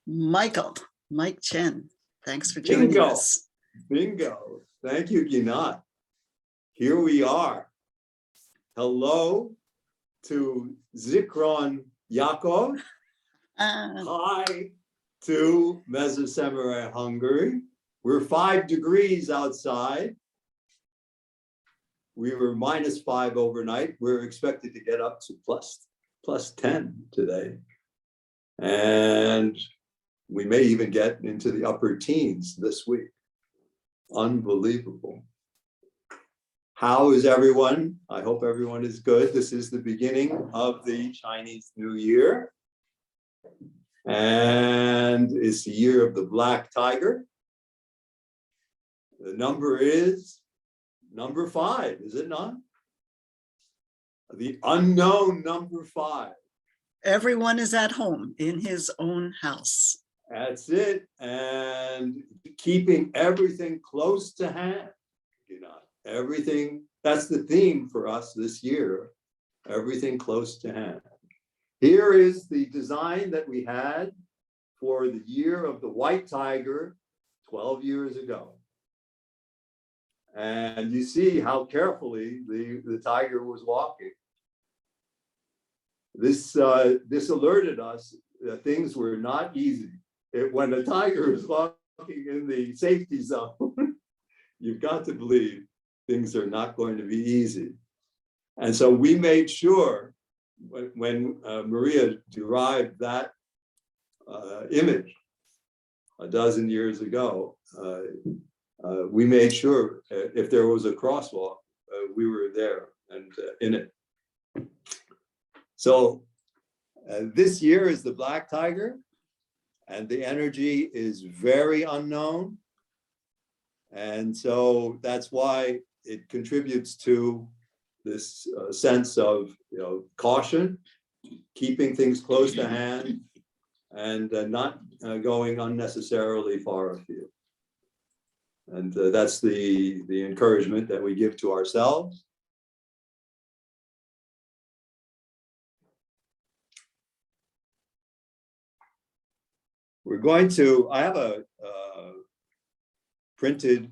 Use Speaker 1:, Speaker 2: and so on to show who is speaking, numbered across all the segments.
Speaker 1: Mike Chen. Thanks for joining us.
Speaker 2: Bingo. Thank you, Ginat. Here we are. Hello to Zikron Yaakov. Hi to Mesoseminary, Hungary. We're 5 degrees outside. We were -5 overnight. We're expected to get up to plus 10 today. And we may even get into the upper teens this week. Unbelievable. How is everyone? I hope everyone is good. This is the beginning of the Chinese New Year. And it's the year of the Black Tiger. The number is number 5, is it not? The unknown number 5.
Speaker 1: Everyone is at home in his own house.
Speaker 2: That's it. And keeping everything close to hand. You know, everything, that's the theme for us this year. Everything close to hand. Here is the design that we had for the year of the white tiger 12 years ago. And you see how carefully the tiger was walking. This alerted us that things were not easy. When a tiger is walking in the safety zone, you've got to believe things are not going to be easy. And so we made sure when Maria derived that image a dozen years ago, we made sure if there was a crosswalk, we were there and in it. So this year is the Black Tiger, and the energy is very unknown. And so that's why it contributes to this sense of, caution, keeping things close to hand, and not going unnecessarily far afield. And that's the encouragement that we give to ourselves. We're going to, I have a printed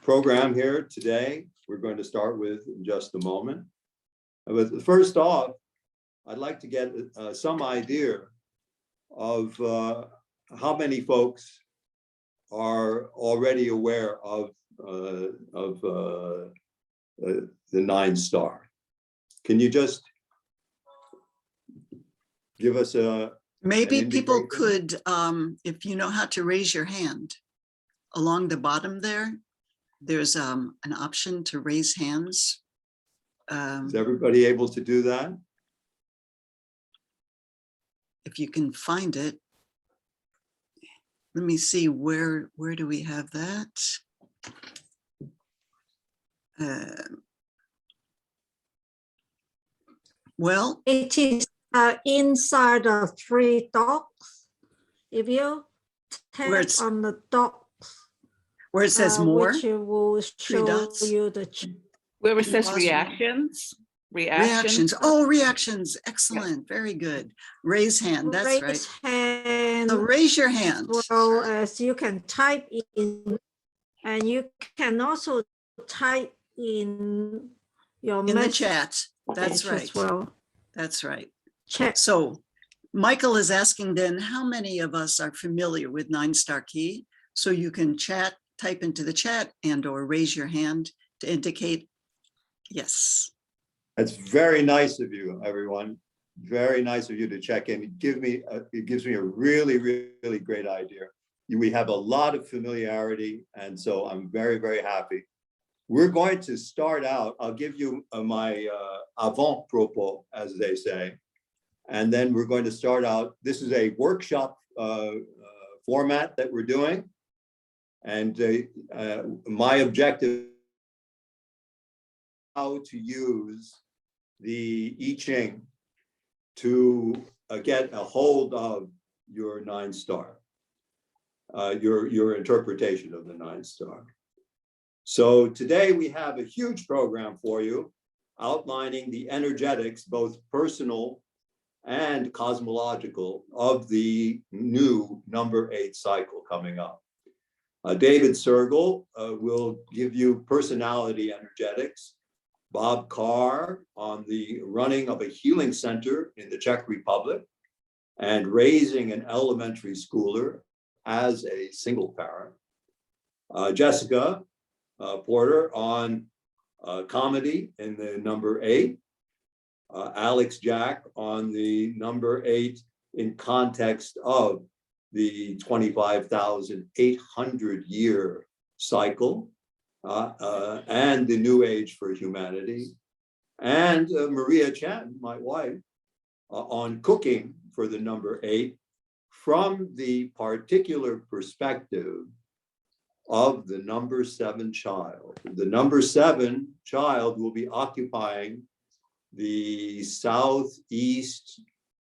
Speaker 2: program here today. We're going to start with in just a moment. But first off, I'd like to get some idea of how many folks are already aware of the 9-star. Can you just give us a
Speaker 1: maybe people could, if you know how to raise your hand, along the bottom there's an option to raise hands.
Speaker 2: Is everybody able to do that?
Speaker 1: If you can find it. Let me see, where do we have that? Well,
Speaker 3: it is inside of 3 dots. If you tap on the dots,
Speaker 1: where it says more,
Speaker 3: which will show you the
Speaker 4: where it says reactions.
Speaker 1: Reactions. Oh, reactions. Excellent. Very good. Raise hand. That's right.
Speaker 3: Hand.
Speaker 1: So raise your hand.
Speaker 3: As well as you can type in, and you can also type in your
Speaker 1: in the chat. That's right.
Speaker 3: As well.
Speaker 1: That's right.
Speaker 3: Chat.
Speaker 1: So Michael is asking then, how many of us are familiar with 9-star key? So you can type into the chat or raise your hand to indicate yes.
Speaker 2: That's very nice of you, everyone. Very nice of you to check in. It gives me a really, really great idea. We have a lot of familiarity, and so I'm very, very happy. We're going to start out. I'll give you my avant-propos, as they say, and then we're going to start out. This is a workshop format that we're doing, and my objective is how to use the I Ching to get a hold of your 9-star, your interpretation of the 9-star. So today we have a huge program for you, outlining the energetics, both personal and cosmological, of the new number 8 cycle coming up. David Sergel will give you personality energetics, Bob Carr on the running of a healing center in the Czech Republic and raising an elementary schooler as a single parent, Jessica Porter on comedy in the number 8, Alex Jack on the number 8 in context of the 25,800 year cycle and the new age for humanity, and Maria Chen, my wife, on cooking for the number 8 from the particular perspective of the number 7 child. The number 7 child will be occupying the southeast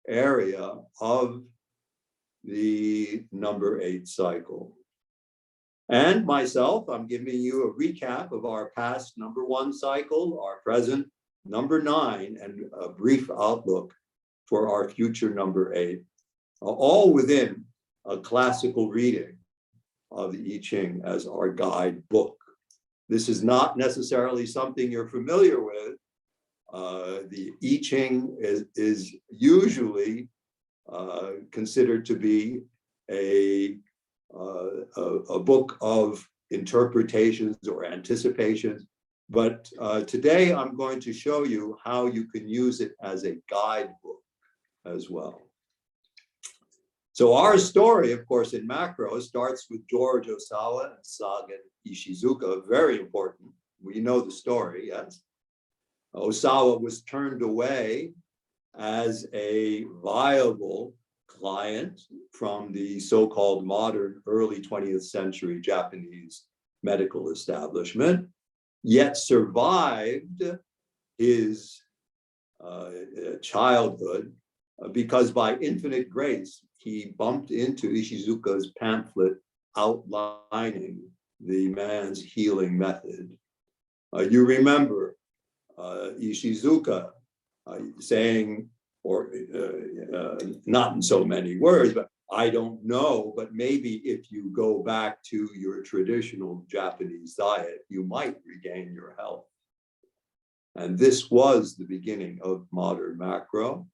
Speaker 2: area of the number 8 cycle. And myself, I'm giving you a recap of our past number 1 cycle, our present number 9, and a brief outlook for our future number 8, all within a classical reading of the I Ching as our guide book. This is not necessarily something you're familiar with. The I Ching is usually considered to be a book of interpretations or anticipations, but today I'm going to show you how you can use it as a guidebook as well. So our story, of course, in macro starts with George Ohsawa and Sagen Ishizuka, very important. We know the story, yes. Ohsawa was turned away as a viable client from the so-called modern early 20th century Japanese medical establishment, yet survived his childhood because by infinite grace, he bumped into Ishizuka's pamphlet outlining the man's healing method. You remember Ishizuka saying, or not in so many words, but I don't know, but maybe if you go back to your traditional Japanese diet, you might regain your health. And this was the beginning of modern macro.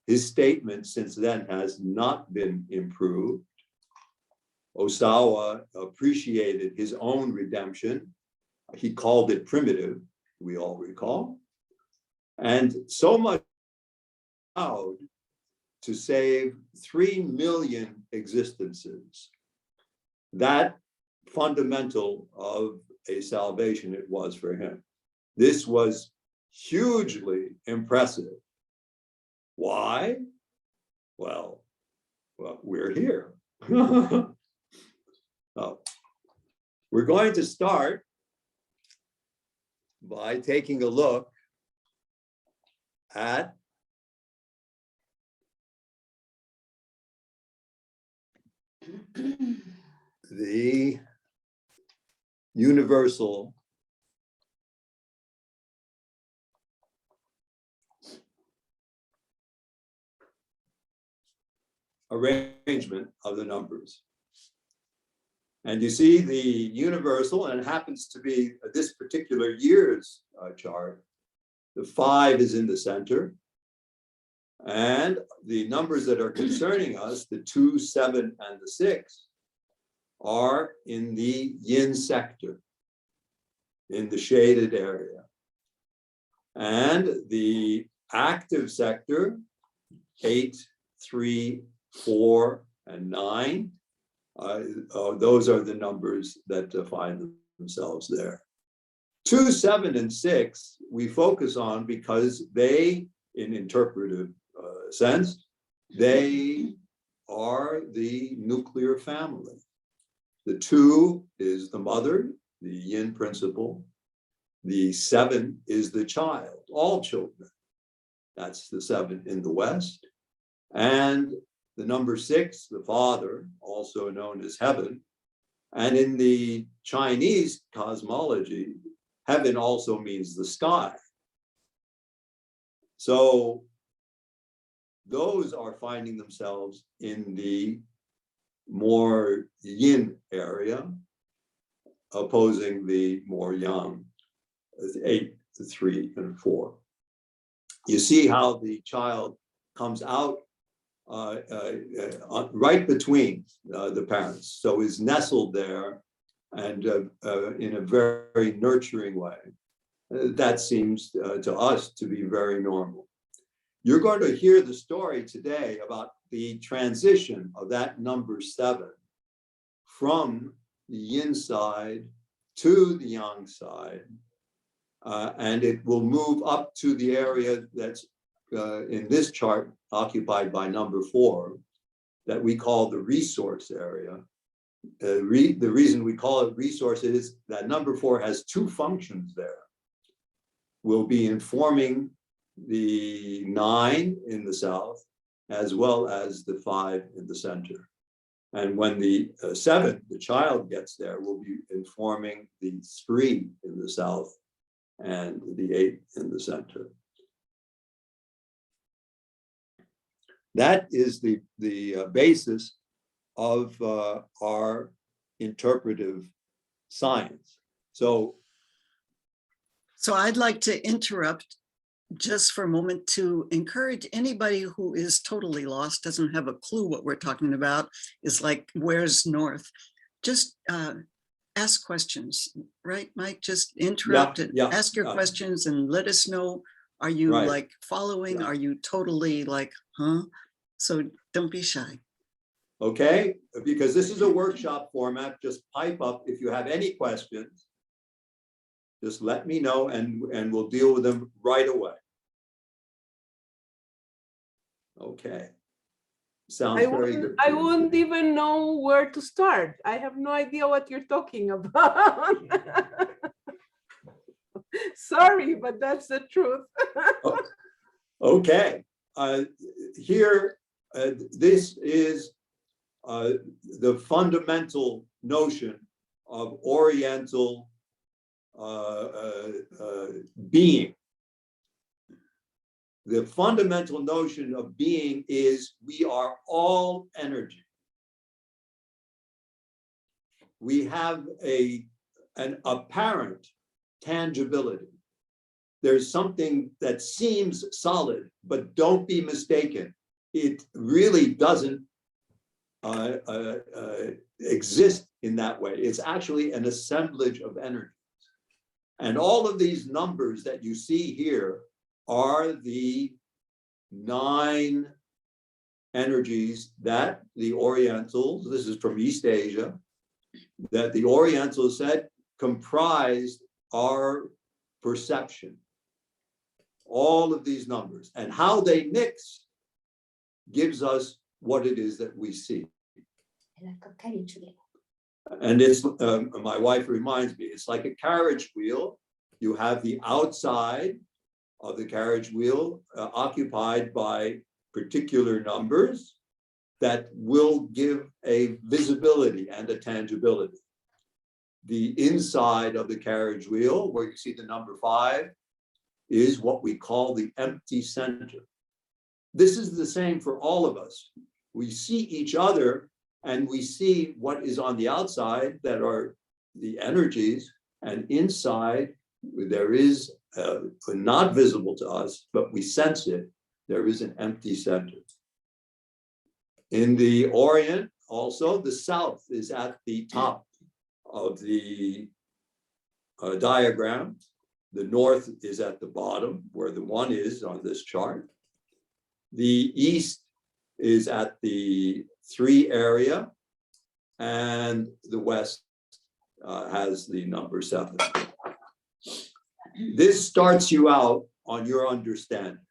Speaker 2: His statement since then has not been improved. Ohsawa appreciated his own redemption. He called it primitive, we all recall. And so much vowed to save 3 million existences. That fundamental of a salvation it was for him. This was hugely impressive. Why? Well, we're here. We're going to start by taking a look at the universal arrangement of the numbers. And you see the universal, and it happens to be this particular year's chart. The 5 is in the center. And the numbers that are concerning us, the 2, 7, and the 6, are in the yin sector, in the shaded area. And the active sector, 8, 3, 4, and 9, those are the numbers that find themselves there. 2, 7, and 6, we focus on because they, in interpretive sense, they are the nuclear family. The 2 is the mother, the yin principle. The 7 is the child, all children. That's the 7 in the West. And the number 6, the father, also known as heaven. And in the Chinese cosmology, heaven also means the sky. So those are finding themselves in the more yin area, opposing the more yang, 8, 3, and 4. You see how the child comes out right between the parents, so is nestled there and in a very nurturing way. That seems to us to be very normal. You're going to hear the story today about the transition of that number 7 from the yin side to the yang side. And it will move up to the area that's in this chart occupied by number 4, that we call the resource area. The reason we call it resource is that number 4 has 2 functions there. Will be informing the 9 in the south, as well as the 5 in the center. And when the 7, the child, gets there, will be informing the 3 in the south and the 8 in the center. That is the basis of our interpretive science. So
Speaker 1: I'd like to interrupt just for a moment to encourage anybody who is totally lost, doesn't have a clue what we're talking about, is like, where's north? Just ask questions, right, Mike? Just interrupt and ask your questions and let us know. Are you like following? Are you totally like, huh? So don't be shy.
Speaker 2: Okay, because this is a workshop format, just pipe up if you have any questions. Just let me know and we'll deal with them right away. Okay. Sounds very good.
Speaker 5: I wouldn't even know where to start. I have no idea what you're talking about. Sorry, but that's the truth.
Speaker 2: Okay. Here, this is the fundamental notion of Oriental being. The fundamental notion of being is we are all energy. We have an apparent tangibility. There's something that seems solid, but don't be mistaken. It really doesn't exist in that way. It's actually an assemblage of energies. And all of these numbers that you see here are the 9 energies that the Orientals, this is from East Asia, that the Orientals said comprised our perception. All of these numbers and how they mix gives us what it is that we see. And it's, my wife reminds me, it's like a carriage wheel. You have the outside of the carriage wheel occupied by particular numbers that will give a visibility and a tangibility. The inside of the carriage wheel, where you see the number 5, is what we call the empty center. This is the same for all of us. We see each other and we see what is on the outside, that are the energies, and inside there is not visible to us, but we sense it. There is an empty center. In the Orient, also, the south is at the top of the diagram. The north is at the bottom, where the 1 is on this chart. The east is at the 3 area, and the west has the number 7. This starts you out on your understanding.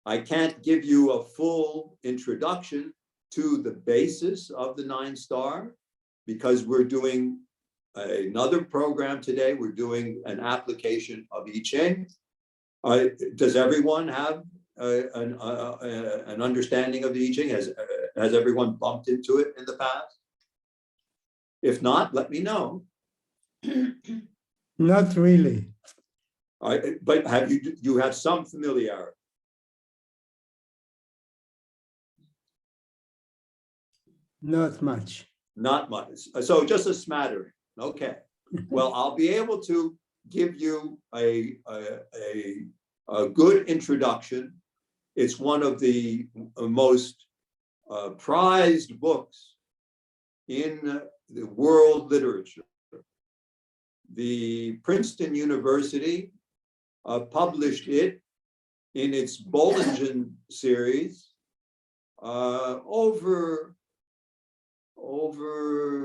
Speaker 2: I can't give you a full introduction to the basis of the 9 star because we're doing another program today. We're doing an application of I Ching. Does everyone have an understanding of the I Ching? Has everyone bumped into it in the past? If not, let me know.
Speaker 6: Not really.
Speaker 2: All right, but you have some familiarity?
Speaker 6: Not much.
Speaker 2: Not much. So just a smattering. Okay. Well, I'll be able to give you a good introduction. It's one of the most prized books in the world literature. The Princeton University published it in its Bollingen series over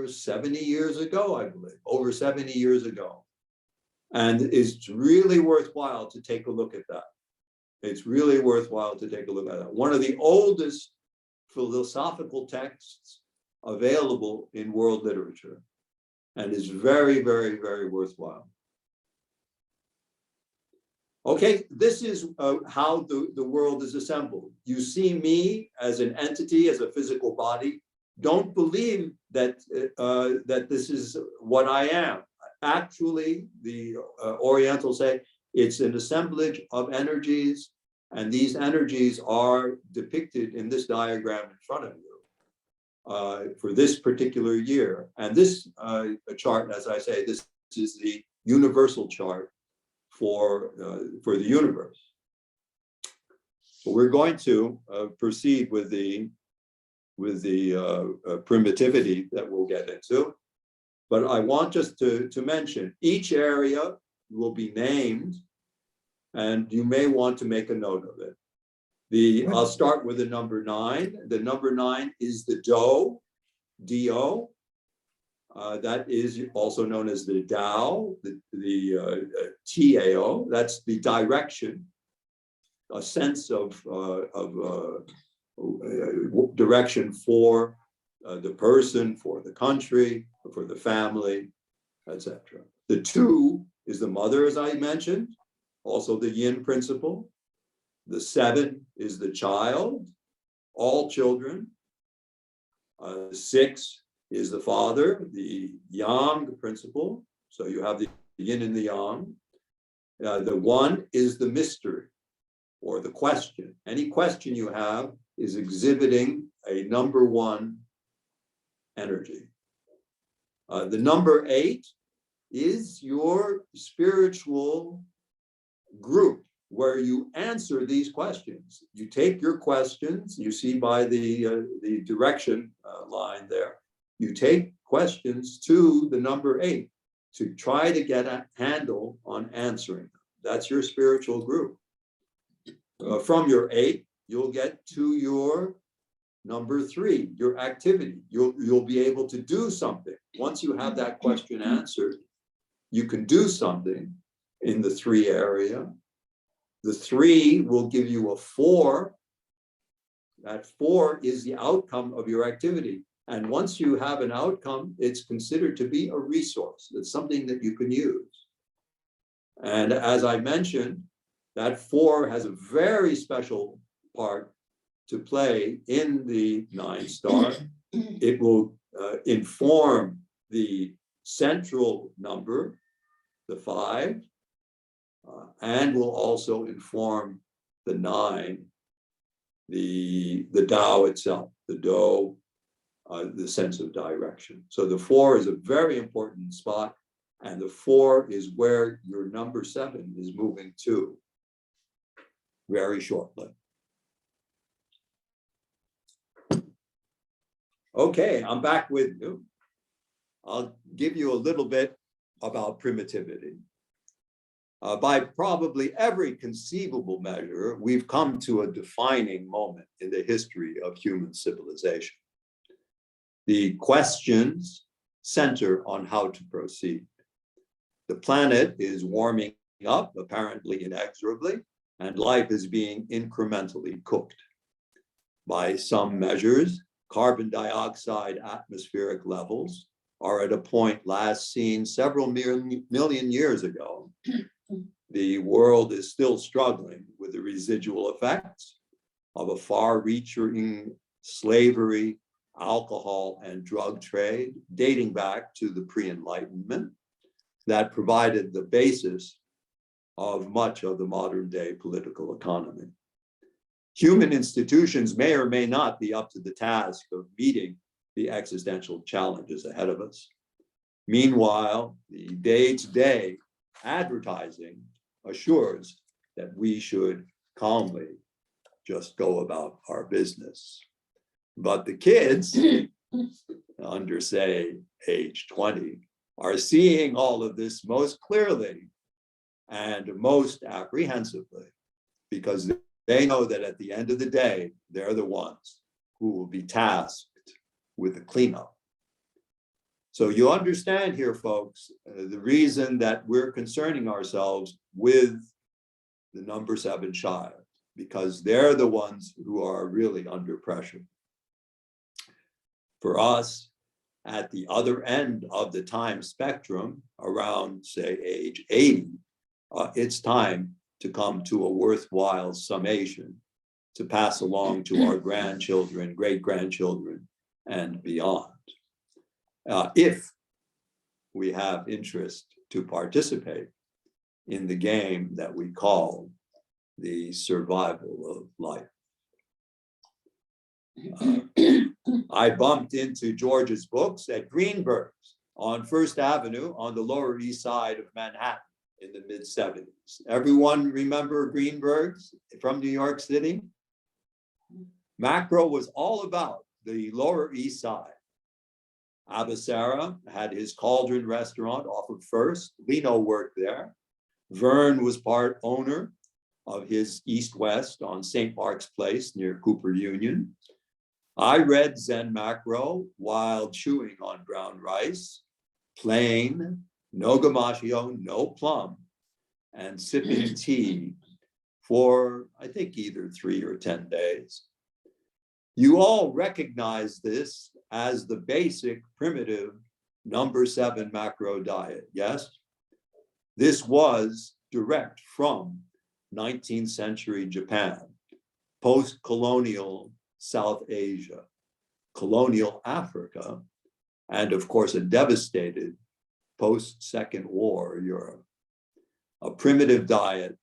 Speaker 2: 70 years ago, I believe, over 70 years ago. And it's really worthwhile to take a look at that. It's really worthwhile to take a look at that. One of the oldest philosophical texts available in world literature, and is very, very, very worthwhile. Okay, this is how the world is assembled. You see me as an entity, as a physical body. Don't believe that that this is what I am. Actually, the Orientals say it's an assemblage of energies, and these energies are depicted in this diagram in front of you for this particular year. And this chart, as I say, this is the universal chart for the universe. So we're going to proceed with the primitivity that we'll get into. But I want just to mention each area will be named, and you may want to make a note of it. I'll start with the number 9. The number 9 is the Do, D-O. That is also known as the Tao, the T-A-O. That's the direction, a sense of direction for the person, for the country, for the family, etc. The 2 is the mother, as I mentioned, also the yin principle. The 7 is the child, all children. 6 is the father, the yang principle. So you have the yin and the yang. The 1 is the mystery or the question. Any question you have is exhibiting a number 1 energy. The number 8 is your spiritual group where you answer these questions. You take your questions, you see by the direction line there, you take questions to the number 8 to try to get a handle on answering them. That's your spiritual group. From your 8, you'll get to your number 3, your activity. You'll be able to do something. Once you have that question answered, you can do something in the 3 area. The 3 will give you a 4. That 4 is the outcome of your activity. And once you have an outcome, it's considered to be a resource. It's something that you can use. And as I mentioned, that 4 has a very special part to play in the 9 star. It will inform the central number, the 5, and will also inform the 9, the Tao itself, the Do, the sense of direction. So the 4 is a very important spot, and the 4 is where your number 7 is moving to very shortly. Okay, I'm back with you. I'll give you a little bit about primitivity. By probably every conceivable measure, we've come to a defining moment in the history of human civilization. The questions center on how to proceed. The planet is warming up, apparently inexorably, and life is being incrementally cooked. By some measures, carbon dioxide atmospheric levels are at a point last seen several million years ago. The world is still struggling with the residual effects of a far-reaching slavery, alcohol and drug trade dating back to the pre-Enlightenment that provided the basis of much of the modern day political economy. Human institutions may or may not be up to the task of meeting the existential challenges ahead of us. Meanwhile, the day-to-day advertising assures that we should calmly just go about our business. But the kids under, say, age 20 are seeing all of this most clearly and most apprehensively, because they know that at the end of the day, they're the ones who will be tasked with the cleanup. So you understand here, folks, the reason that we're concerning ourselves with the number 7 child, because they're the ones who are really under pressure. For us, at the other end of the time spectrum, around, say, age 80, it's time to come to a worthwhile summation to pass along to our grandchildren, great-grandchildren, and beyond. If we have interest to participate in the game that we call the survival of life. I bumped into George's books at Greenberg's on First Avenue on the Lower East Side of Manhattan in the mid-70s. Everyone remember Greenberg's from New York City? Macro was all about the Lower East Side. Ohsawa had his Cauldron restaurant off of First. Lino worked there. Verne was part owner of his East West on St. Mark's Place near Cooper Union. I read Zen Macro while chewing on brown rice, plain, no gamashio, no plum, and sipping tea for, I think, either 3 or 10 days. You all recognize this as the basic primitive number 7 macro diet, yes? This was direct from 19th century Japan, post-colonial South Asia, colonial Africa, and of course, a devastated post-Second War Europe. A primitive diet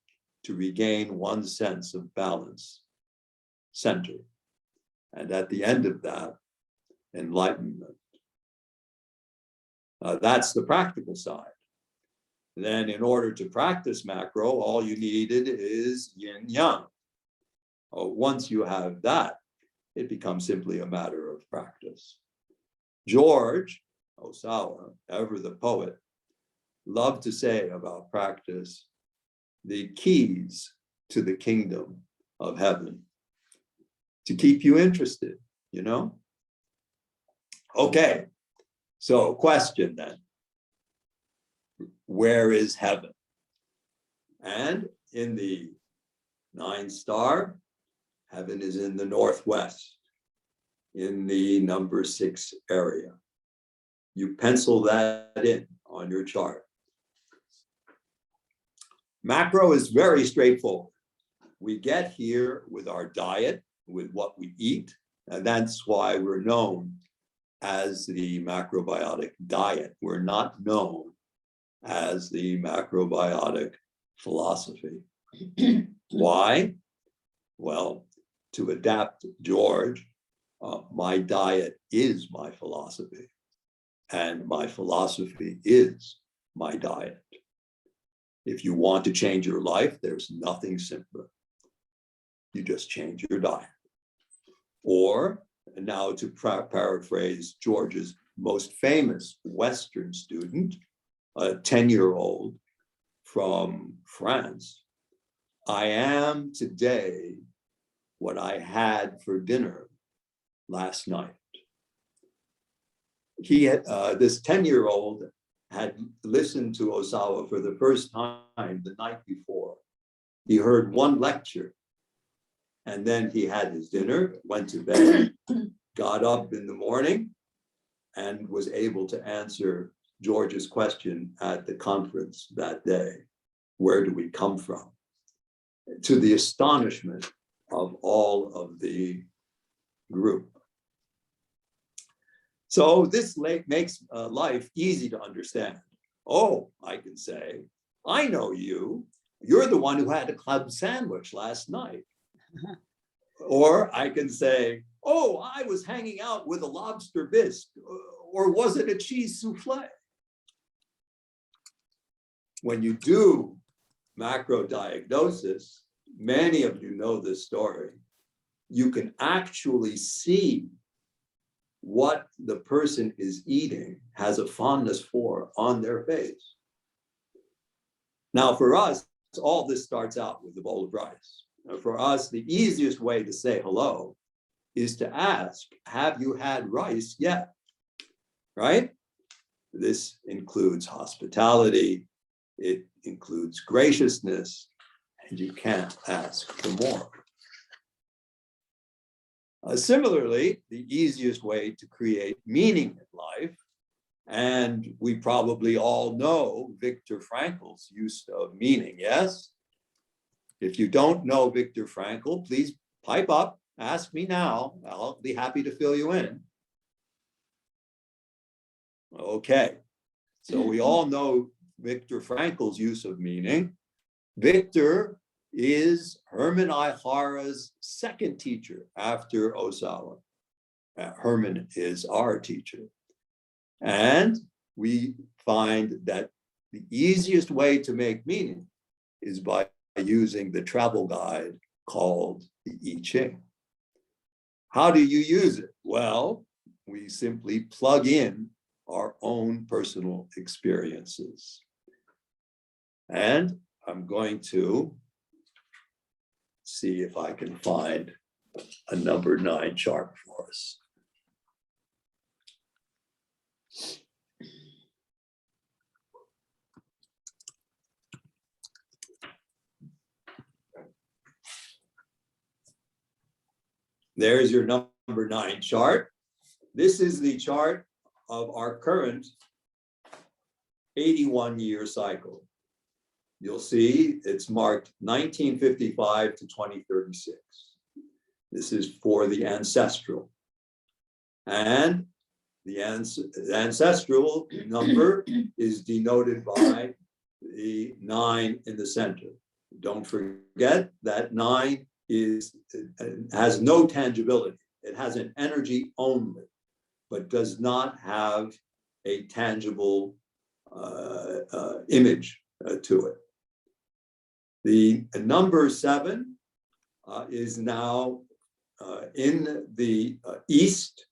Speaker 2: to regain one's sense of balance, center. And at the end of that, enlightenment. That's the practical side. Then in order to practice macro, all you needed is yin-yang. Once you have that, it becomes simply a matter of practice. George Ohsawa, ever the poet, loved to say about practice, the keys to the kingdom of heaven, to keep you interested, you know? Okay, so question then. Where is heaven? And in the 9-star, heaven is in the northwest, in the number 6 area. You pencil that in on your chart. Macro is very straightforward. We get here with our diet, with what we eat, and that's why we're known as the macrobiotic diet. We're not known as the macrobiotic philosophy. Why? Well, to adapt George, my diet is my philosophy, and my philosophy is my diet. If you want to change your life, there's nothing simpler. You just change your diet. Or, now to paraphrase George's most famous Western student, a 10-year-old from France, I am today what I had for dinner last night. He had, this 10-year-old had listened to Ohsawa for the first time the night before. He heard one lecture, and then he had his dinner, went to bed, got up in the morning, and was able to answer George's question at the conference that day. Where do we come from? To the astonishment of all of the group. So this makes life easy to understand. Oh, I can say, I know you. You're the one who had a club sandwich last night. Or I can say, oh, I was hanging out with a lobster bisque. Or was it a cheese souffle? When you do macro diagnosis, many of you know this story, you can actually see what the person is eating has a fondness for on their face. Now, for us, all this starts out with a bowl of rice. For us, the easiest way to say hello is to ask, have you had rice yet? Right? This includes hospitality, it includes graciousness, and you can't ask for more. Similarly, the easiest way to create meaning in life, and we probably all know Viktor Frankl's use of meaning, yes? If you don't know Viktor Frankl, please pipe up, ask me now, I'll be happy to fill you in. Okay, so we all know Viktor Frankl's use of meaning. Viktor is Herman Aihara's second teacher after Ohsawa. Herman is our teacher. And we find that the easiest way to make meaning is by using the travel guide called the I Ching. How do you use it? Well, we simply plug in our own personal experiences. And I'm going to see if I can find a number 9 chart for us. There's your number 9 chart. This is the chart of our current 81-year cycle. You'll see it's marked 1955 to 2036. This is for the ancestral. And the ancestral number is denoted by the 9 in the center. Don't forget that 9 has no tangibility. It has an energy only, but does not have a tangible image to it. The number 7 is now in the east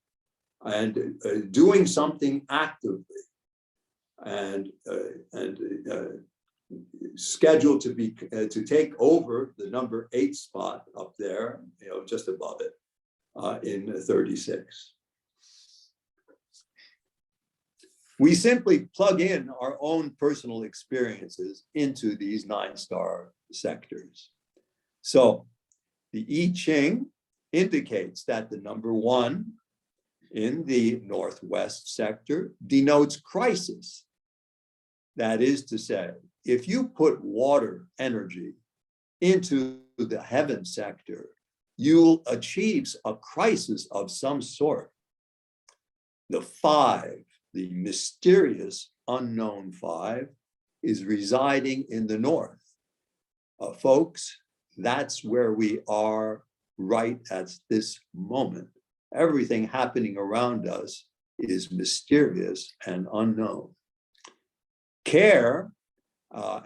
Speaker 2: and doing something actively and scheduled to take over the number 8 spot up there, just above it, in 36. We simply plug in our own personal experiences into these 9-star sectors. So the I Ching indicates that the number 1 in the northwest sector denotes crisis. That is to say, if you put water energy into the heaven sector, you'll achieve a crisis of some sort. The 5, the mysterious unknown 5, is residing in the north. Folks, that's where we are right at this moment. Everything happening around us is mysterious and unknown. Care,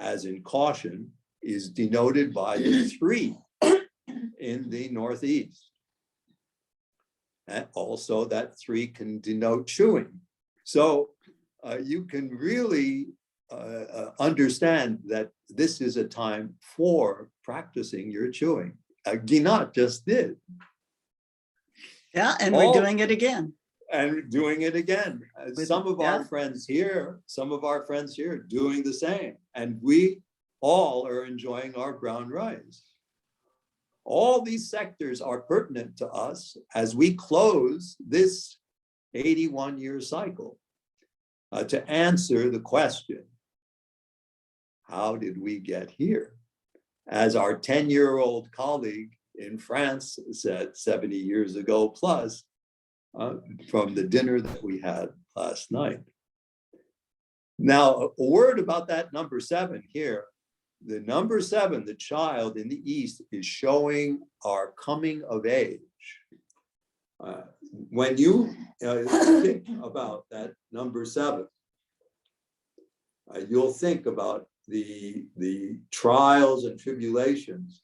Speaker 2: as in caution, is denoted by the 3 in the northeast. And also that 3 can denote chewing. So you can really understand that this is a time for practicing your chewing. Ginat just did.
Speaker 1: Yeah, and we're doing it again.
Speaker 2: And doing it again. Some of our friends here doing the same. And we all are enjoying our brown rice. All these sectors are pertinent to us as we close this 81-year cycle to answer the question, how did we get here? As our 10-year-old colleague in France said 70 years ago plus, from the dinner that we had last night. Now, a word about that number 7 here. The number 7, the child in the East, is showing our coming of age. When you think about that number 7, you'll think about the trials and tribulations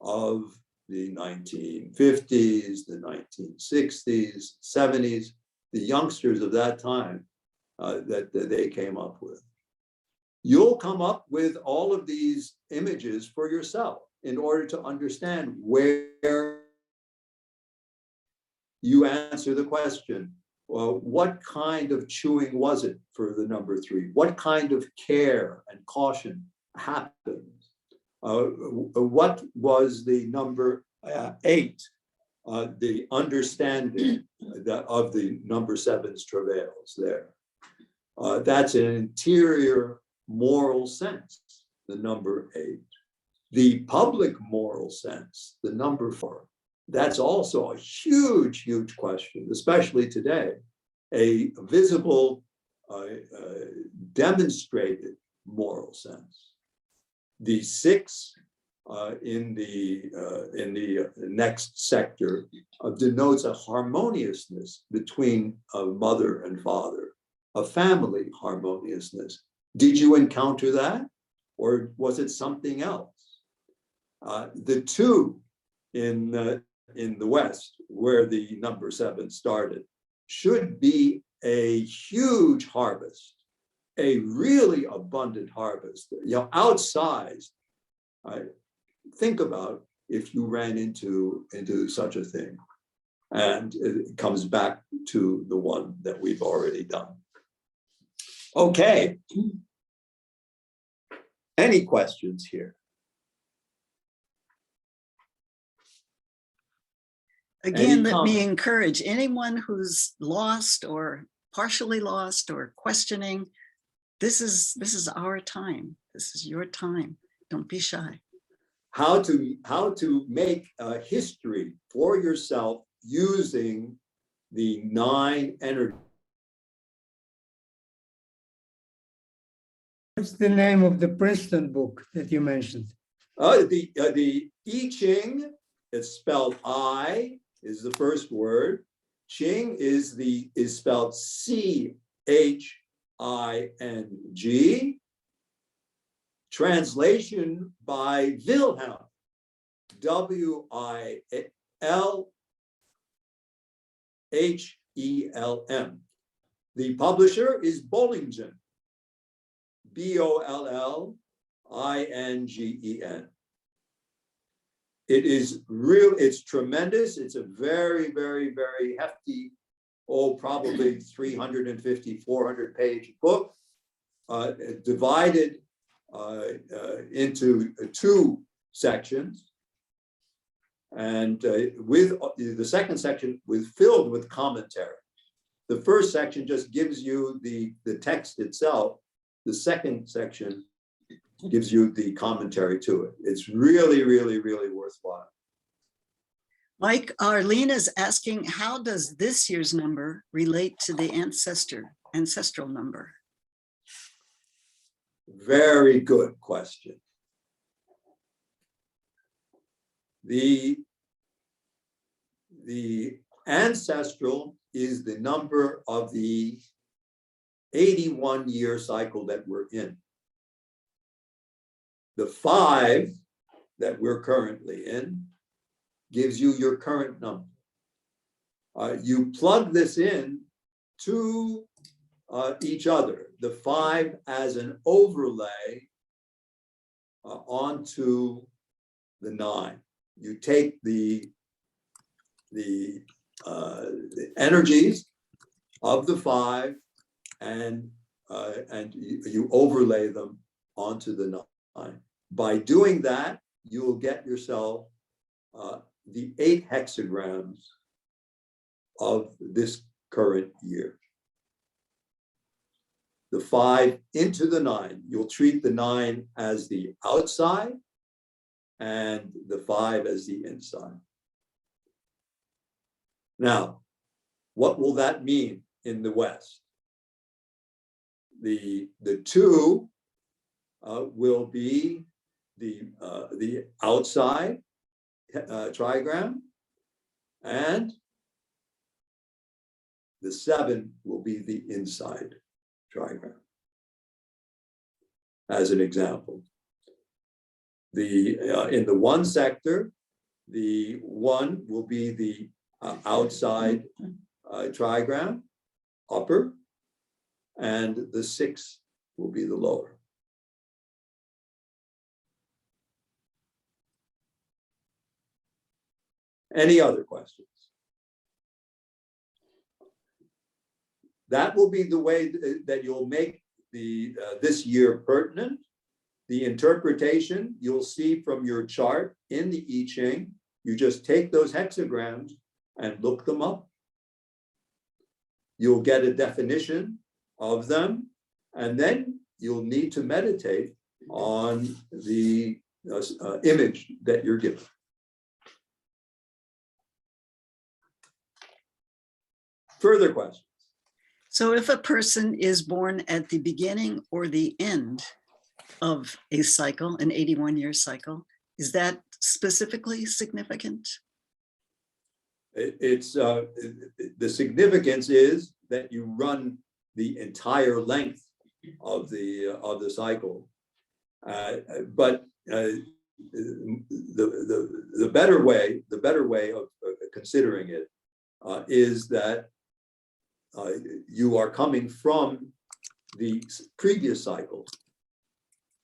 Speaker 2: of the 1950s, the 1960s, 70s, the youngsters of that time that they came up with. You'll come up with all of these images for yourself in order to understand where you answer the question, well, what kind of chewing was it for the number 3? What kind of care and caution happened? What was the number 8, the understanding of the number 7's travails there? That's an interior moral sense, the number 8. The public moral sense, the number 4, that's also a huge, huge question, especially today. A visible, demonstrated moral sense. The 6 in the next sector denotes a harmoniousness between a mother and father, a family harmoniousness. Did you encounter that, or was it something else? The 2 in the West, where the number 7 started, should be a huge harvest, a really abundant harvest, outsized. Think about if you ran into such a thing, and it comes back to the one that we've already done. Okay. Any questions here?
Speaker 1: Again, let me encourage anyone who's lost or partially lost or questioning. This is our time. This is your time. Don't be shy.
Speaker 2: How to make a history for yourself using the 9 energies.
Speaker 6: What's the name of the Princeton book that you mentioned?
Speaker 2: The I Ching, it's spelled I, is the first word. Ching is spelled CHING. Translation by Wilhelm, WILHELM. The publisher is Bollingen, BOLLINGEN. It is real, it's tremendous. It's a very, very, very hefty, probably 350, 400 page book, divided into 2 sections. And with the second section filled with commentary. The first section just gives you the text itself. The second section gives you the commentary to it. It's really, really, really worthwhile.
Speaker 1: Mike, Arlene is asking, how does this year's number relate to the ancestral number?
Speaker 2: Very good question. The ancestral is the number of the 81-year cycle that we're in. The 5 that we're currently in gives you your current number. You plug this in to each other, the 5 as an overlay onto the 9. You take the energies of the 5 and you overlay them onto the 9. By doing that, you will get yourself the 8 hexagrams of this current year. The 5 into the 9. You'll treat the 9 as the outside and the 5 as the inside. Now, what will that mean in the West? The two will be the outside trigram, and the 7 will be the inside trigram. As an example, in the 1 sector, the 1 will be the outside trigram, upper, and the 6 will be the lower. Any other questions? That will be the way that you'll make this year pertinent. The interpretation you'll see from your chart in the I Ching. You just take those hexagrams and look them up. You'll get a definition of them, and then you'll need to meditate on the image that you're given. Further questions?
Speaker 1: So if a person is born at the beginning or the end of a cycle, an 81-year cycle, is that specifically significant?
Speaker 2: It's the significance is that you run the entire length of the cycle, but the better way of considering it is that you are coming from the previous cycle.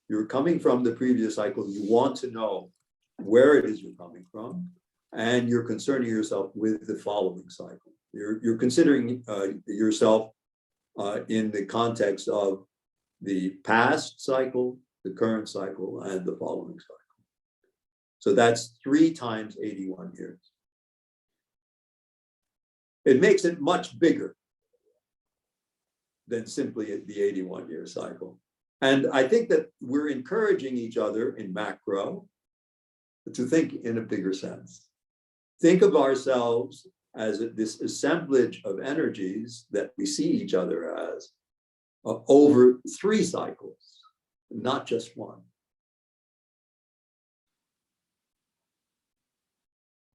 Speaker 2: You're coming from the previous cycle. You want to know where it is you're coming from, and you're concerning yourself with the following cycle. You're considering yourself in the context of the past cycle, the current cycle, and the following cycle. So that's 3 times 81 years. It makes it much bigger than simply the 81-year cycle. And I think that we're encouraging each other in macro to think in a bigger sense. Think of ourselves as this assemblage of energies that we see each other as over 3 cycles, not just 1.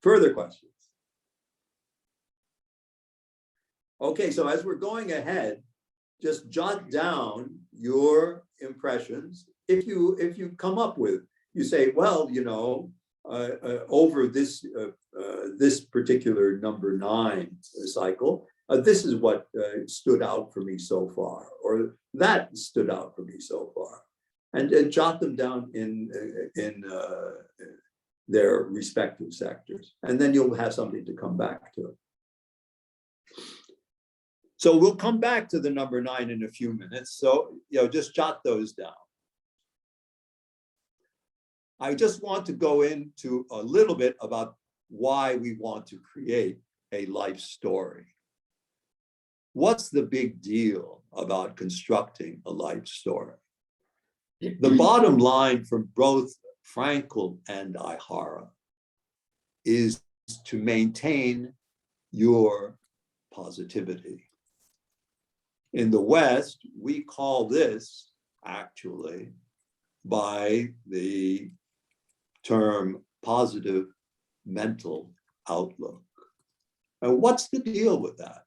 Speaker 2: Further questions? Okay, so as we're going ahead, just jot down your impressions. If you come up with, you say, well, you know, over this this particular number 9 cycle, this is what stood out for me so far, or that stood out for me so far, and jot them down in their respective sectors, and then you'll have something to come back to. So we'll come back to the number 9 in a few minutes. So, you know, just jot those down. I just want to go into a little bit about why we want to create a life story. What's the big deal about constructing a life story? The bottom line from both Frankl and Aihara is to maintain your positivity. In the West, we call this actually by the term positive mental outlook. And what's the deal with that?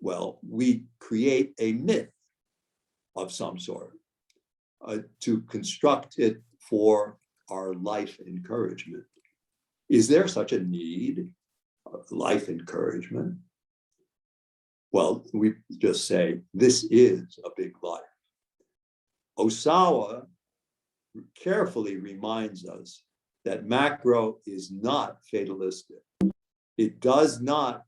Speaker 2: Well, we create a myth of some sort to construct it for our life encouragement. Is there such a need of life encouragement? Well, we just say, this is a big life. Ohsawa carefully reminds us that macro is not fatalistic. It does not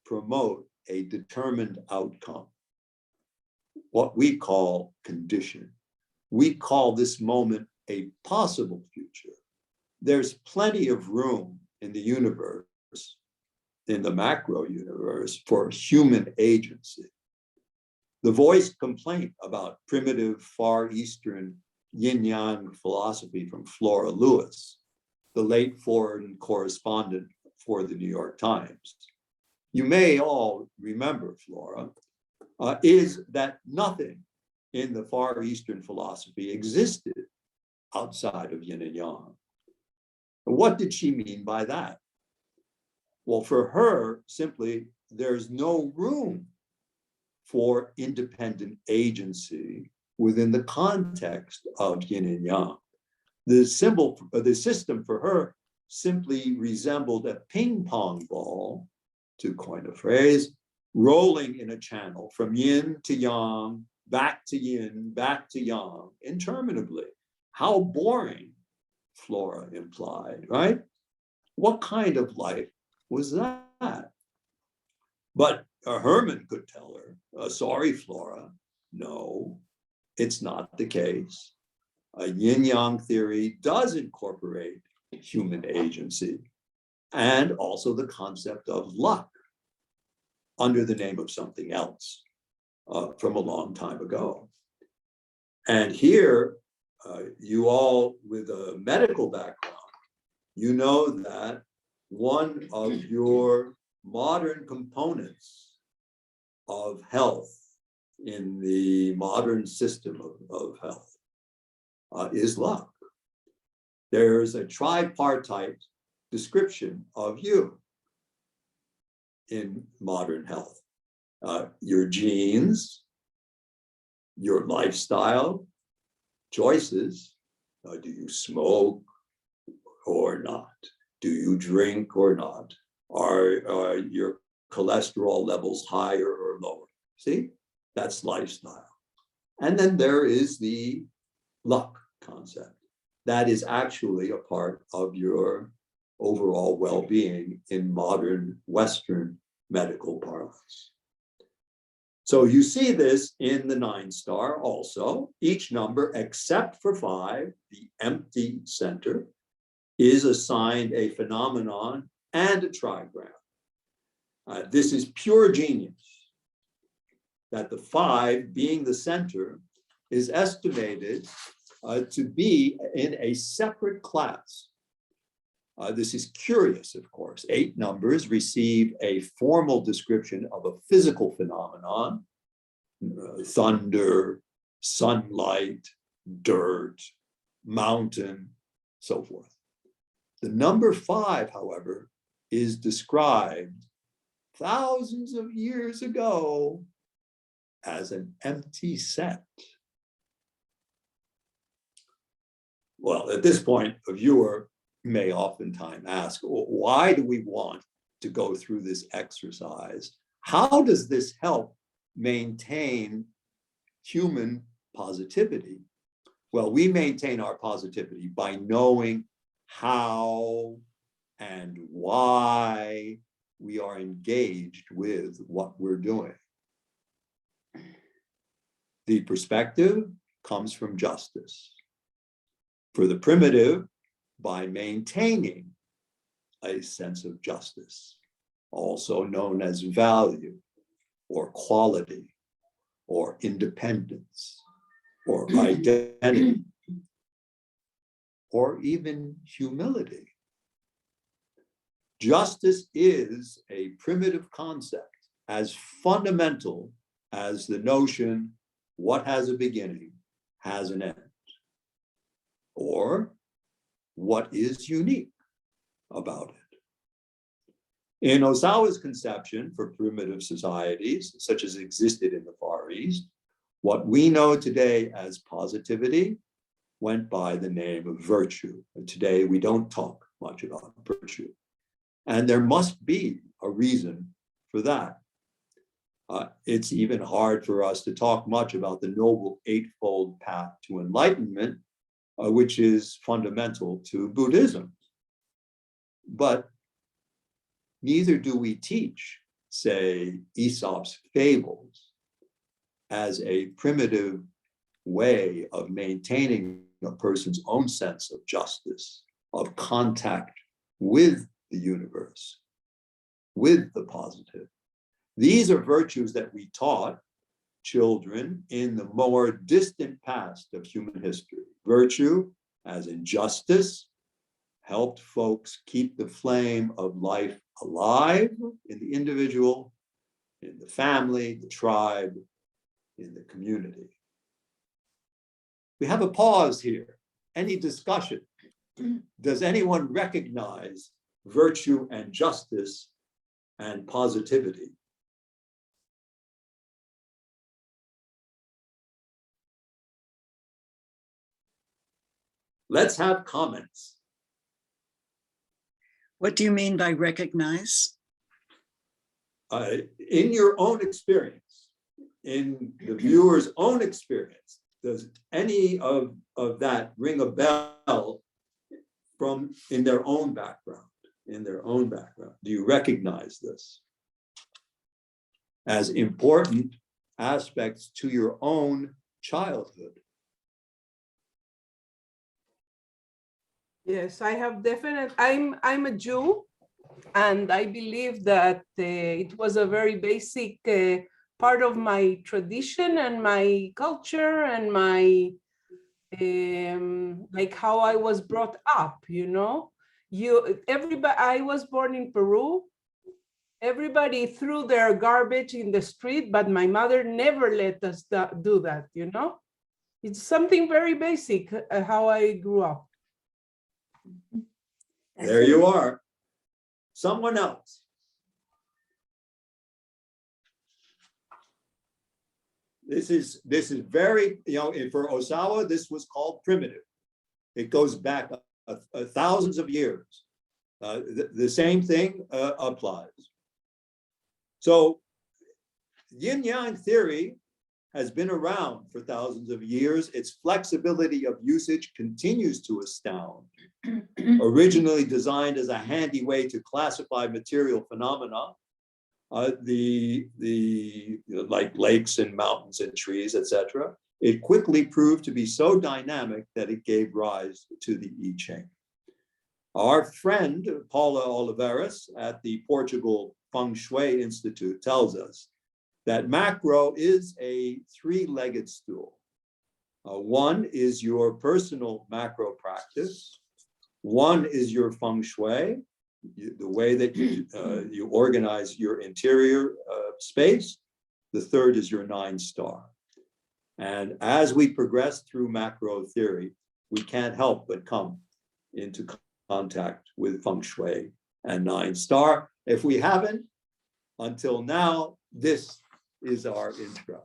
Speaker 2: promote a determined outcome, what we call condition. We call this moment a possible future. There's plenty of room in the universe, in the macro universe, for human agency. The voiced complaint about primitive Far Eastern yin-yang philosophy from Flora Lewis, the late foreign correspondent for the New York Times, you may all remember, Flora, is that nothing in the Far Eastern philosophy existed outside of yin and yang. What did she mean by that? Well, for her, simply, there's no room for independent agency within the context of yin and yang. The system for her simply resembled a ping pong ball, to coin a phrase, rolling in a channel from yin to yang, back to yin, back to yang, interminably. How boring, Flora implied, right? What kind of life was that? But Herman could tell her, sorry, Flora, no, it's not the case. A yin-yang theory does incorporate human agency and also the concept of luck under the name of something else from a long time ago. And here, you all with a medical background, you know that one of your modern components of health in the modern system of health is luck. There's a tripartite description of you in modern health. Your genes, your lifestyle choices. Do you smoke or not? Do you drink or not? Are your cholesterol levels higher or lower? See, that's lifestyle. And then there is the luck concept. That is actually a part of your overall well-being in modern Western medical parlance. So you see this in the 9-star also. Each number, except for 5, the empty center, is assigned a phenomenon and a trigram. This is pure genius, that the 5, being the center, is estimated to be in a separate class. This is curious, of course. 8 numbers receive a formal description of a physical phenomenon, thunder, sunlight, dirt, mountain, so forth. The number 5, however, is described thousands of years ago as an empty set. Well, at this point, a viewer may oftentimes ask, well, why do we want to go through this exercise? How does this help maintain human positivity? Well, we maintain our positivity by knowing how and why we are engaged with what we're doing. The perspective comes from justice. For the primitive, by maintaining a sense of justice, also known as value or quality or independence or identity or even humility. Justice is a primitive concept as fundamental as the notion what has a beginning has an end, or what is unique about it. In Ohsawa's conception for primitive societies, such as existed in the Far East, what we know today as positivity went by the name of virtue. And today we don't talk much about virtue. And there must be a reason for that. It's even hard for us to talk much about the noble eightfold path to enlightenment, which is fundamental to Buddhism. But neither do we teach, say, Aesop's fables as a primitive way of maintaining a person's own sense of justice, of contact with the universe, with the positive. These are virtues that we taught children in the more distant past of human history. Virtue as in justice, helped folks keep the flame of life alive in the individual, in the family, the tribe, in the community. We have a pause here. Any discussion? Does anyone recognize virtue and justice and positivity? Let's have comments.
Speaker 1: What do you mean by recognize?
Speaker 2: In your own experience, in the viewer's own experience, does any of that ring a bell from in their own background? In their own background, do you recognize this as important aspects to your own childhood?
Speaker 5: Yes, I have definite. I'm a Jew, and I believe that it was a very basic part of my tradition and my culture and my like how I was brought up. You know, everybody. I was born in Peru. Everybody threw their garbage in the street, but my mother never let us do that. You know, it's something very basic how I grew up.
Speaker 2: There you are. Someone else. This is very, for Ohsawa, this was called primitive. It goes back thousands of years. The same thing applies. So yin-yang theory has been around for thousands of years. Its flexibility of usage continues to astound. Originally designed as a handy way to classify material phenomena, like lakes and mountains and trees, etc., it quickly proved to be so dynamic that it gave rise to the I Ching. Our friend Paula Oliveras at the Portugal Feng Shui Institute tells us that macro is a three-legged stool. One is your personal macro practice. One is your feng shui, the way that you organize your interior space. The third is your 9-star. And as we progress through macro theory, we can't help but come into contact with feng shui and 9-star. If we haven't, until now, this is our intro.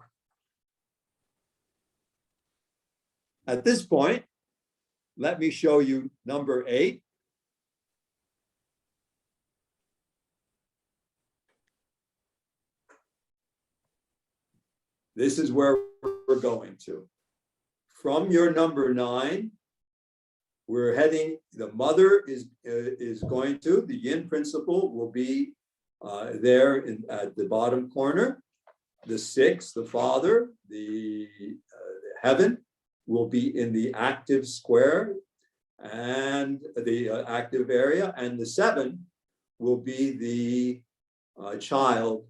Speaker 2: At this point, let me show you number 8. This is where we're going to. From your number 9, we're heading, the mother is going to, the yin principle will be there at the bottom corner. The 6, the father, the heaven, will be in the active square and the active area, and the 7 will be the child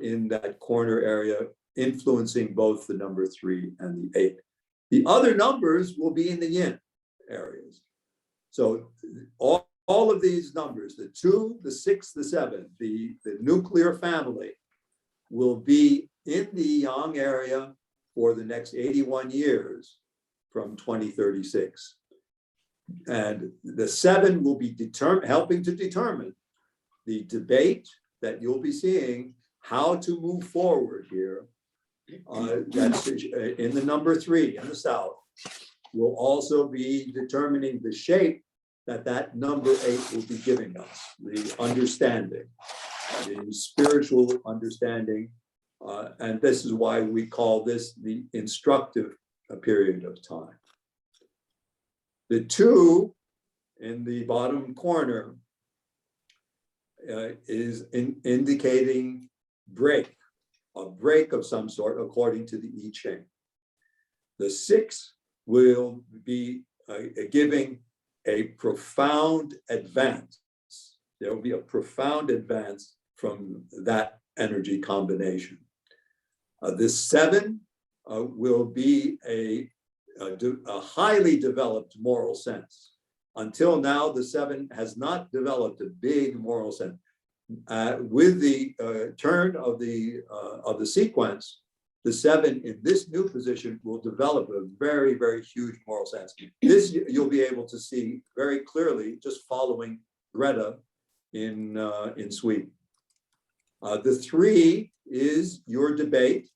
Speaker 2: in that corner area, influencing both the number 3 and the 8. The other numbers will be in the yin areas. So all of these numbers, the 2, the 6, the 7, the nuclear family, will be in the yang area for the next 81 years from 2036. And the 7 will be helping to determine the debate that you'll be seeing, how to move forward here. That's in the number 3 in the south, will also be determining the shape that number 8 will be giving us, the understanding, the spiritual understanding. And this is why we call this the instructive period of time. The 2 in the bottom corner is indicating a break of some sort, according to the I Ching. The 6 will be giving a profound advance. There will be a profound advance from that energy combination. The 7 will be a highly developed moral sense, until now, the 7 has not developed a big moral sense. With the turn of the sequence, the 7 in this new position will develop a very, very huge moral sense. This you'll be able to see very clearly just following Greta in Sweden. The 3 is your debate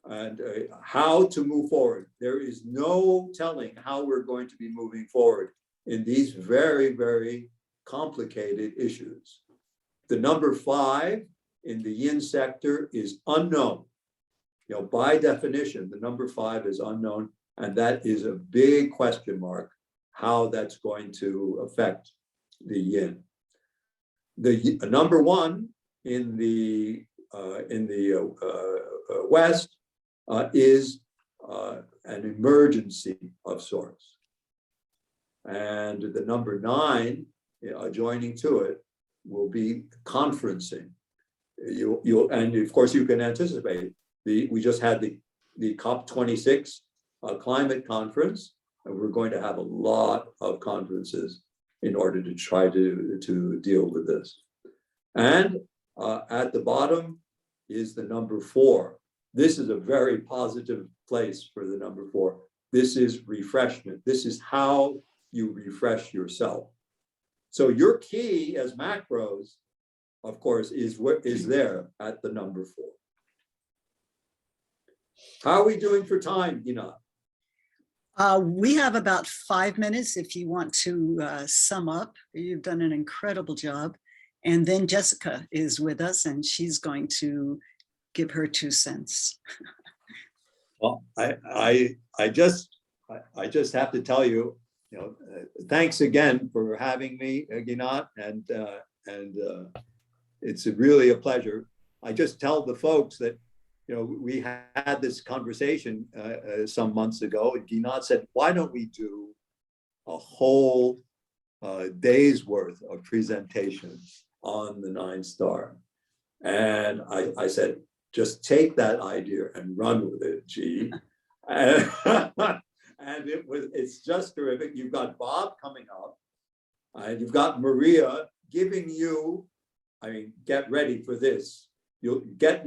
Speaker 2: and how to move forward. There is no telling how we're going to be moving forward in these very, very complicated issues. The number 5 in the yin sector is unknown. You know, by definition, the number 5 is unknown, and that is a big question mark, how that's going to affect the yin. The number 1 in the West is an emergency of sorts. And the number 9, adjoining to it, will be conferencing. And of course you can anticipate, we just had the COP26 climate conference, and we're going to have a lot of conferences in order to try to deal with this. And at the bottom is the number 4. This is a very positive place for the number 4. This is refreshment. This is how you refresh yourself. So your key as macros, of course, is what is there at the number 4. How are we doing for time, Gina?
Speaker 1: We have about 5 minutes if you want to sum up. You've done an incredible job. And then Jessica is with us, and she's going to give her 2 cents.
Speaker 2: Well, I just have to tell you, thanks again for having me, Ginat, and it's really a pleasure. I just tell the folks that, we had this conversation some months ago, and Ginat said, why don't we do a whole day's worth of presentations on the 9 star? And I said, just take that idea and run with it, G. And it's just terrific. You've got Bob coming up, and you've got Maria giving you, get ready for this. You'll get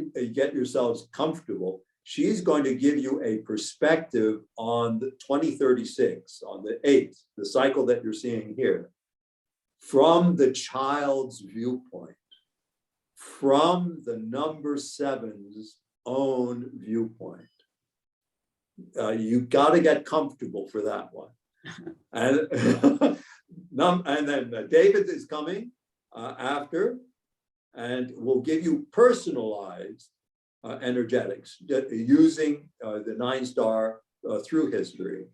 Speaker 2: yourselves comfortable. She's going to give you a perspective on the 2036, on the 8th, the cycle that you're seeing here, from the child's viewpoint, from the number 7's own viewpoint. You've got to get comfortable for that one. And, and then David is coming after, and will give you personalized energetics using the 9 star through history.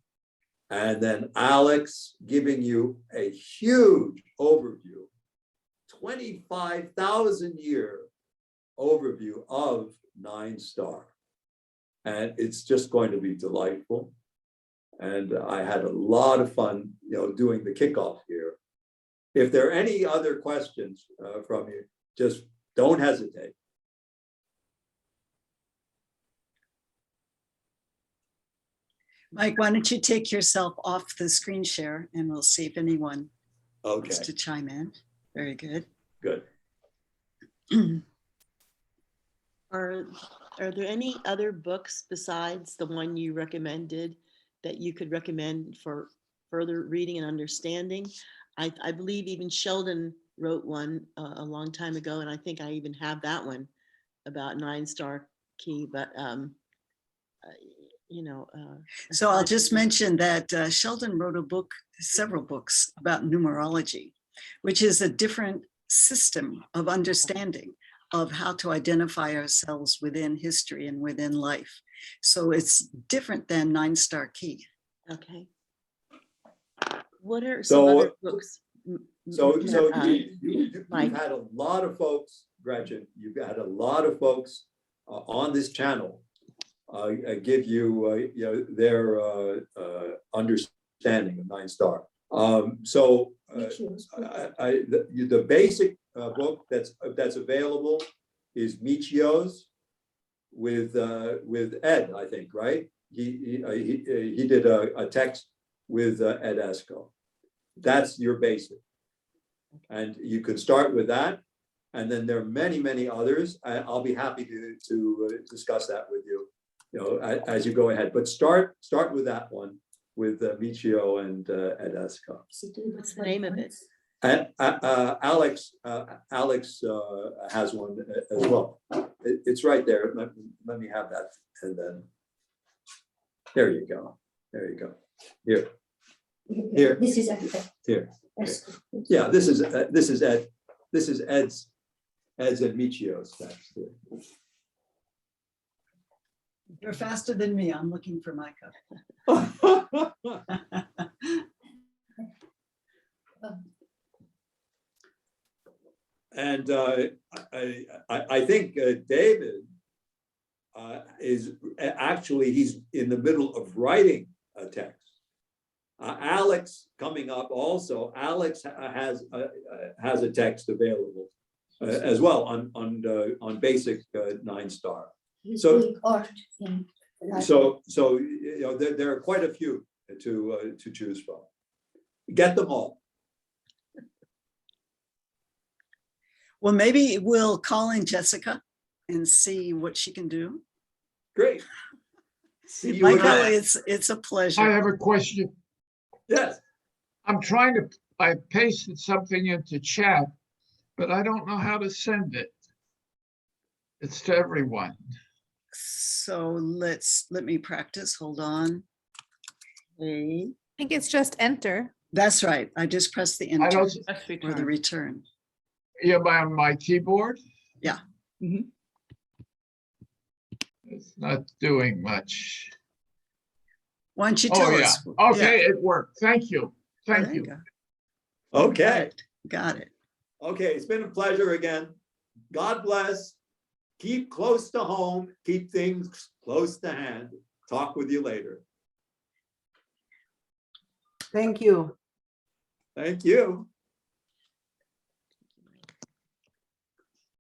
Speaker 2: And then Alex giving you a huge overview, 25,000 year overview of 9 star. And it's just going to be delightful. And I had a lot of fun, doing the kickoff here. If there are any other questions from you, just don't hesitate.
Speaker 1: Mike, why don't you take yourself off the screen share, and we'll see if anyone wants to chime in. Very good.
Speaker 2: Good.
Speaker 7: Are there any other books besides the one you recommended that you could recommend for further reading and understanding? I believe even Sheldon wrote one a long time ago, and I think I even have that one about 9 star key, but
Speaker 1: So I'll just mention that Sheldon wrote a book, several books about numerology, which is a different system of understanding of how to identify ourselves within history and within life. So it's different than 9 star key.
Speaker 7: Okay. What are some other books?
Speaker 2: So you've had a lot of folks, Gretchen, you've had a lot of folks on this channel give you, their understanding of 9 star. The basic book that's available is Michio's with Ed, I think, right? He did a text with Ed Esco. That's your basic. And you can start with that. And then there are many, many others. I'll be happy to discuss that with you, as you go ahead. But start with that one, with Michio and Eska.
Speaker 7: What's the name of it?
Speaker 2: And Alex has one as well. It's right there. Let me have that, and then there you go. There you go. Here.
Speaker 8: This is
Speaker 2: Here. Yeah, this is Ed's and Michio's text here.
Speaker 1: You're faster than me. I'm looking for my cup.
Speaker 2: And I think David is actually, he's in the middle of writing a text. Alex coming up also. Alex has a text available as well on basic 9-star. So there are quite a few to choose from. Get them all.
Speaker 1: Well, maybe we'll call in Jessica and see what she can do.
Speaker 2: Great. See you
Speaker 1: Michael,
Speaker 2: again.
Speaker 1: it's a
Speaker 9: I
Speaker 1: pleasure.
Speaker 9: have a question.
Speaker 2: Yes.
Speaker 9: I pasted something into chat, but I don't know how to send it. It's to everyone.
Speaker 1: So let me practice. Hold on.
Speaker 7: Okay.
Speaker 10: I think it's just enter.
Speaker 1: That's right. I just pressed the
Speaker 9: I
Speaker 1: enter
Speaker 9: don't,
Speaker 1: or the return.
Speaker 9: yeah, on my keyboard.
Speaker 1: Yeah.
Speaker 4: Mhm.
Speaker 9: It's not doing much.
Speaker 1: Why don't you
Speaker 9: Oh,
Speaker 1: tell
Speaker 9: yeah.
Speaker 1: us?
Speaker 9: Okay, it worked. Thank you.
Speaker 1: Yeah,
Speaker 9: Thank
Speaker 1: there
Speaker 9: you.
Speaker 1: go.
Speaker 2: Okay.
Speaker 1: Got it.
Speaker 2: Okay. It's been a pleasure again. God bless. Keep close to home. Keep things close to hand. Talk with you later.
Speaker 5: Thank you.
Speaker 2: Thank you.